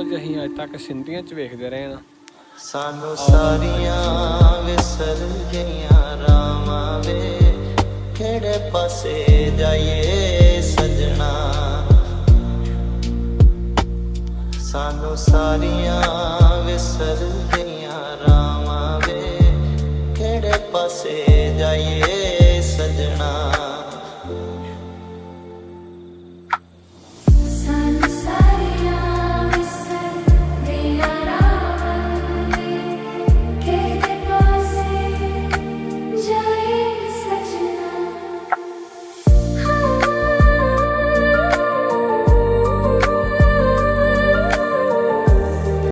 ਕੁਝ ਅਸੀਂ ਅੱਜ ਤੱਕ ਸਿੰਧੀਆਂ 'ਚ ਵੇਖਦੇ ਰਹੇ ਹਾਂ। ਸਾਨੂੰ ਸਾਰੀਆਂ ਵਿਸਰ ਗਈਆਂ ਰਾਵਾਂ ਵੇ, ਕਿਹੜੇ ਪਾਸੇ ਜਾਈਏ।